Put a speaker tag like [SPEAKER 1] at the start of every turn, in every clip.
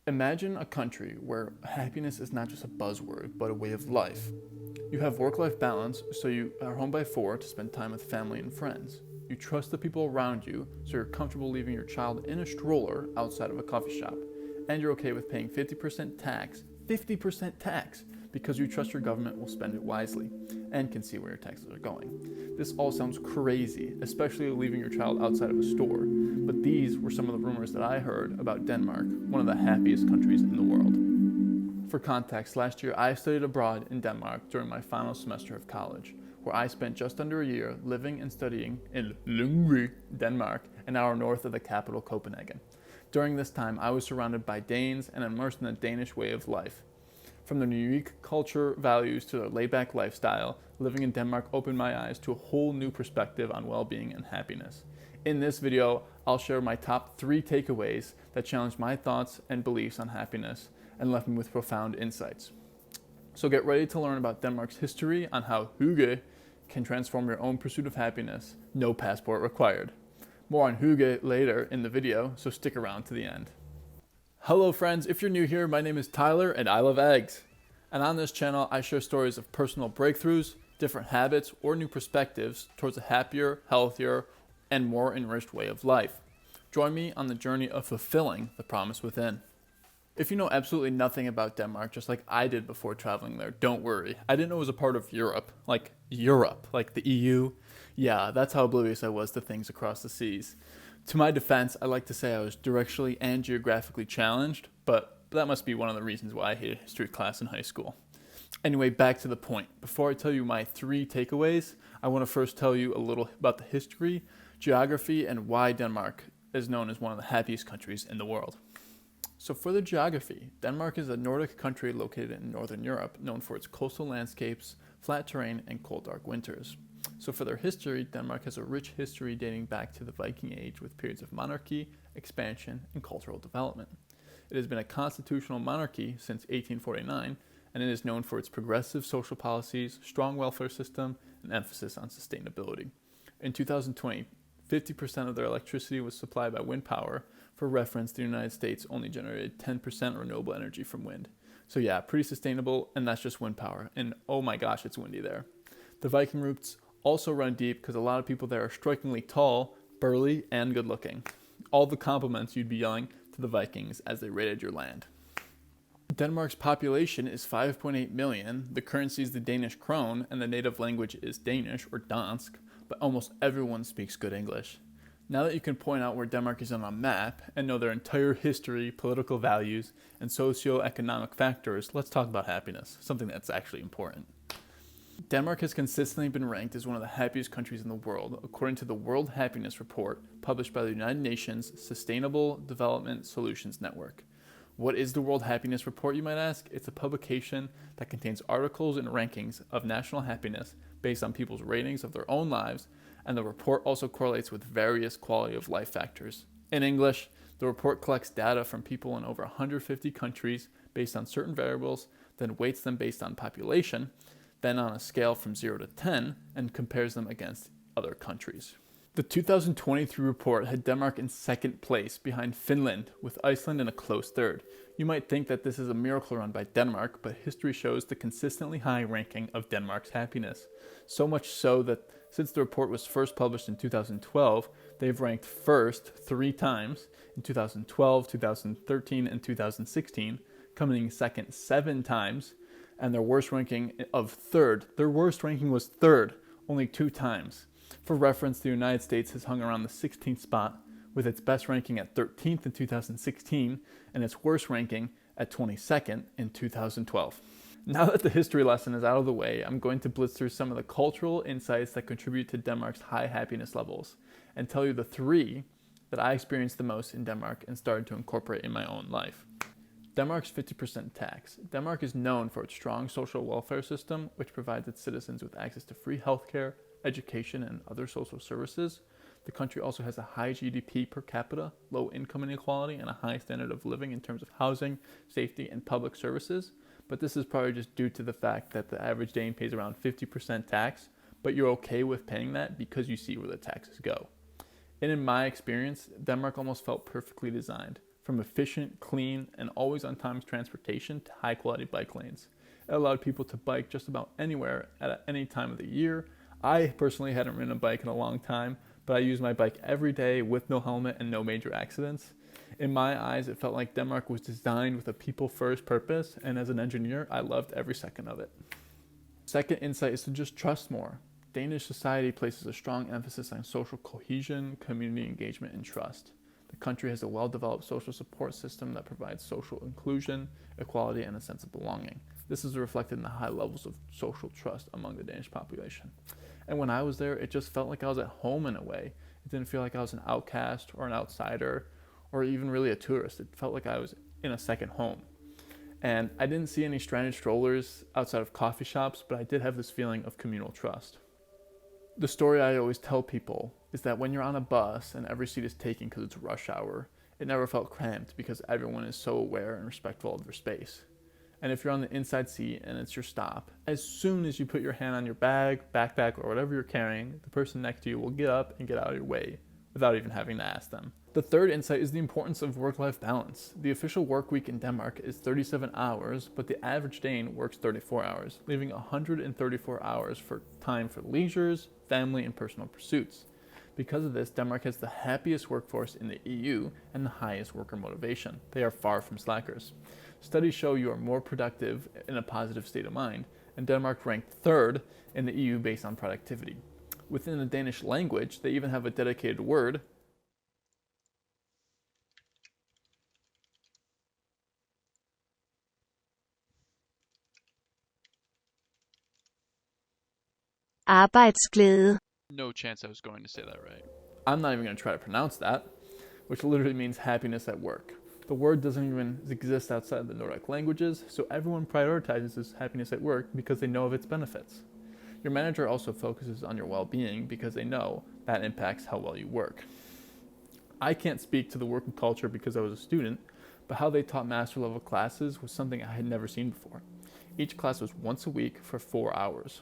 [SPEAKER 1] Imagine a country where happiness is not just a buzzword, but a way of life. You have work-life balance, so you are home by 4 to spend time with family and friends. You trust the people around you, so you're comfortable leaving your child in a stroller outside of a coffee shop. And you're okay with paying 50% tax, because you trust your government will spend it wisely and can see where your taxes are going. This all sounds crazy, especially leaving your child outside of a store, but these were some of the rumors that I heard about Denmark, one of the happiest countries in the world. For context, last year I studied abroad in Denmark during my final semester of college, where I spent just under a year living and studying in Lyngby, Denmark, an hour north of the capital Copenhagen. During this time, I was surrounded by Danes and immersed in the Danish way of life. From their unique culture, values, to their laid-back lifestyle, living in Denmark opened my eyes to a whole new perspective on well-being and happiness. In this video, I'll share my top 3 takeaways that challenged my thoughts and beliefs on happiness and left me with profound insights. So get ready to learn about Denmark's history on how hygge can transform your own pursuit of happiness, no passport required. More on hygge later in the video, so stick around to the end. Hello friends, if you're new here, my name is Tyler and I love eggs. And on this channel, I share stories of personal breakthroughs, different habits, or new perspectives towards a happier, healthier, and more enriched way of life. Join me on the journey of fulfilling the promise within. If you know absolutely nothing about Denmark, just like I did before traveling there, don't worry. I didn't know it was a part of Europe, like the EU. Yeah, that's how oblivious I was to things across the seas. To my defense, I like to say I was directionally and geographically challenged, but that must be one of the reasons why I hated history class in high school. Anyway, back to the point. Before I tell you my 3 takeaways, I want to first tell you a little about the history, geography, and why Denmark is known as one of the happiest countries in the world. So for the geography, Denmark is a Nordic country located in Northern Europe, known for its coastal landscapes, flat terrain, and cold, dark winters. So for their history, Denmark has a rich history dating back to the Viking Age with periods of monarchy, expansion, and cultural development. It has been a constitutional monarchy since 1849, and it is known for its progressive social policies, strong welfare system, and emphasis on sustainability. In 2020, 50% of their electricity was supplied by wind power. For reference, the United States only generated 10% renewable energy from wind. So yeah, pretty sustainable, and that's just wind power. And oh my gosh, it's windy there. The Viking roots also run deep because a lot of people there are strikingly tall, burly, and good looking. All the compliments you'd be yelling to the Vikings as they raided your land. Denmark's population is 5.8 million, the currency is the Danish krone, and the native language is Danish or Dansk, but almost everyone speaks good English. Now that you can point out where Denmark is on a map and know their entire history, political values, and socio-economic factors, let's talk about happiness, something that's actually important. Denmark has consistently been ranked as one of the happiest countries in the world, according to the World Happiness Report published by the United Nations Sustainable Development Solutions Network. What is the World Happiness Report, you might ask? It's a publication that contains articles and rankings of national happiness based on people's ratings of their own lives, and the report also correlates with various quality of life factors. In English, the report collects data from people in over 150 countries based on certain variables, then weights them based on population, then on a scale from 0 to 10, and compares them against other countries. The 2023 report had Denmark in second place behind Finland, with Iceland in a close third. You might think that this is a miracle run by Denmark, but history shows the consistently high ranking of Denmark's happiness. So much so that since the report was first published in 2012, they've ranked first 3 times in 2012, 2013, and 2016, coming in second 7 times, and their worst ranking of third. Their worst ranking was third, only 2 times. For reference, the United States has hung around the 16th spot, with its best ranking at 13th in 2016 and its worst ranking at 22nd in 2012. Now that the history lesson is out of the way, I'm going to blitz through some of the cultural insights that contribute to Denmark's high happiness levels and tell you the 3 that I experienced the most in Denmark and started to incorporate in my own life. Denmark's 50% tax. Denmark is known for its strong social welfare system, which provides its citizens with access to free healthcare, education, and other social services. The country also has a high GDP per capita, low income inequality, and a high standard of living in terms of housing, safety, and public services. But this is probably just due to the fact that the average Dane pays around 50% tax, but you're okay with paying that because you see where the taxes go. And in my experience, Denmark almost felt perfectly designed. from efficient, clean, and always on time transportation to high quality bike lanes. It allowed people to bike just about anywhere at any time of the year. I personally hadn't ridden a bike in a long time, but I use my bike every day with no helmet and no major accidents. In my eyes, it felt like Denmark was designed with a people-first purpose, and as an engineer, I loved every second of it. Second insight is to just trust more. Danish society places a strong emphasis on social cohesion, community engagement, and trust. The country has a well-developed social support system that provides social inclusion, equality, and a sense of belonging. This is reflected in the high levels of social trust among the Danish population. And when I was there, it just felt like I was at home in a way. It didn't feel like I was an outcast or an outsider or even really a tourist. It felt like I was in a second home. And I didn't see any stranded strollers outside of coffee shops, but I did have this feeling of communal trust. The story I always tell people is that when you're on a bus and every seat is taken because it's rush hour, it never felt cramped because everyone is so aware and respectful of their space. And if you're on the inside seat and it's your stop, as soon as you put your hand on your bag, backpack, or whatever you're carrying, the person next to you will get up and get out of your way without even having to ask them. The third insight is the importance of work-life balance. The official work week in Denmark is 37 hours, but the average Dane works 34 hours, leaving 134 hours for time for leisures, family, and personal pursuits. Because of this, Denmark has the happiest workforce in the EU and the highest worker motivation. They are far from slackers. Studies show you are more productive in a positive state of mind, and Denmark ranked third in the EU based on productivity. Within the Danish language, they even have a dedicated word,
[SPEAKER 2] Arbejdsglæde.
[SPEAKER 3] No chance I was going to say that right.
[SPEAKER 1] I'm not even going to try to pronounce that, which literally means happiness at work. The word doesn't even exist outside the Nordic languages, so everyone prioritizes this happiness at work because they know of its benefits. Your manager also focuses on your well-being because they know that impacts how well you work. I can't speak to the working culture because I was a student, but how they taught master level classes was something I had never seen before. Each class was once a week for 4 hours.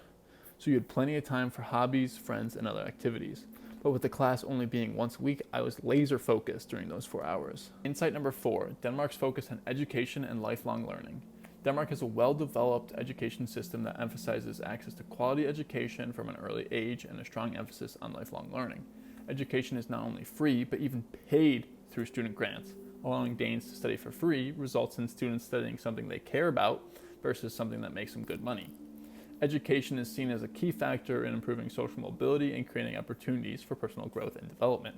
[SPEAKER 1] So you had plenty of time for hobbies, friends, and other activities. But with the class only being once a week, I was laser focused during those 4 hours. Insight number 4, Denmark's focus on education and lifelong learning. Denmark has a well-developed education system that emphasizes access to quality education from an early age and a strong emphasis on lifelong learning. Education is not only free, but even paid through student grants. Allowing Danes to study for free results in students studying something they care about versus something that makes them good money. Education is seen as a key factor in improving social mobility and creating opportunities for personal growth and development.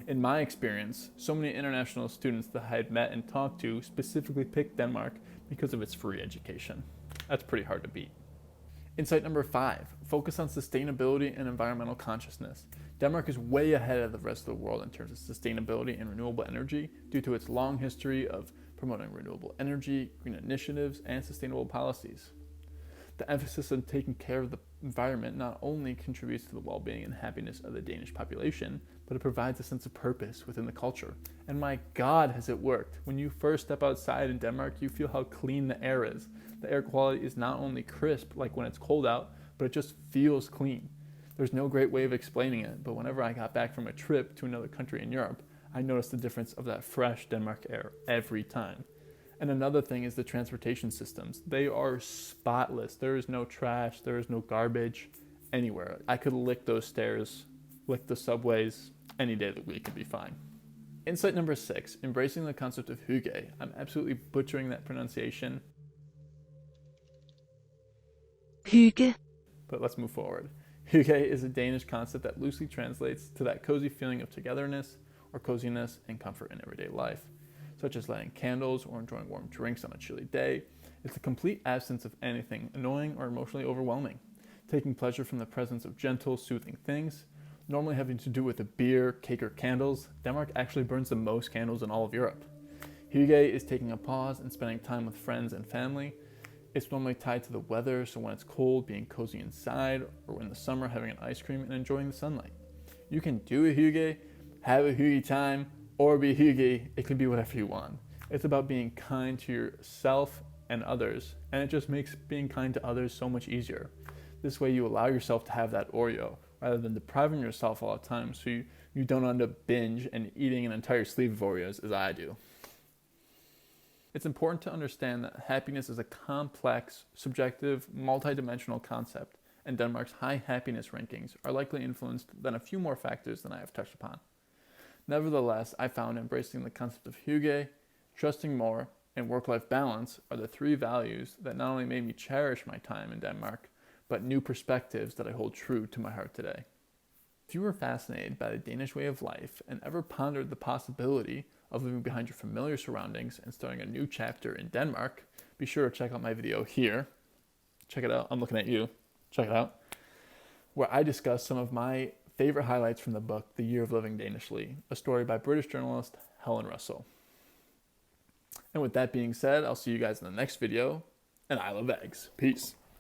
[SPEAKER 1] In my experience, so many international students that I had met and talked to specifically picked Denmark because of its free education. That's pretty hard to beat. Insight number 5, focus on sustainability and environmental consciousness. Denmark is way ahead of the rest of the world in terms of sustainability and renewable energy due to its long history of promoting renewable energy, green initiatives, and sustainable policies. The emphasis on taking care of the environment not only contributes to the well-being and happiness of the Danish population, but it provides a sense of purpose within the culture. And my God, has it worked. When you first step outside in Denmark, you feel how clean the air is. The air quality is not only crisp, like when it's cold out, but it just feels clean. There's no great way of explaining it, but whenever I got back from a trip to another country in Europe, I noticed the difference of that fresh Denmark air every time. And another thing is the transportation systems. They are spotless. There is no trash, there is no garbage anywhere. I could lick those stairs, lick the subways, any day of the week, it'd be fine. Insight number 6, embracing the concept of hygge. I'm absolutely butchering that pronunciation.
[SPEAKER 2] Hygge.
[SPEAKER 1] But let's move forward. Hygge is a Danish concept that loosely translates to that cozy feeling of togetherness or coziness and comfort in everyday life, such as lighting candles or enjoying warm drinks on a chilly day. It's the complete absence of anything annoying or emotionally overwhelming, taking pleasure from the presence of gentle, soothing things. Normally having to do with a beer, cake, or candles, Denmark actually burns the most candles in all of Europe. Hygge is taking a pause and spending time with friends and family. It's normally tied to the weather, so when it's cold, being cozy inside, or in the summer, having an ice cream and enjoying the sunlight. You can do a hygge, have a hygge time, or be hygge. It can be whatever you want. It's about being kind to yourself and others, and it just makes being kind to others so much easier. This way you allow yourself to have that Oreo, rather than depriving yourself all the time so you don't end up binge and eating an entire sleeve of Oreos as I do. It's important to understand that happiness is a complex, subjective, multidimensional concept, and Denmark's high happiness rankings are likely influenced than a few more factors than I have touched upon. Nevertheless, I found embracing the concept of hygge, trusting more, and work-life balance are the three values that not only made me cherish my time in Denmark, but new perspectives that I hold true to my heart today. If you were fascinated by the Danish way of life and ever pondered the possibility of living behind your familiar surroundings and starting a new chapter in Denmark, be sure to check out my video here. Check it out. I'm looking at you. Check it out. Where I discuss some of my favorite highlights from the book, The Year of Living Danishly, a story by British journalist Helen Russell. And with that being said, I'll see you guys in the next video, and I love eggs. Peace.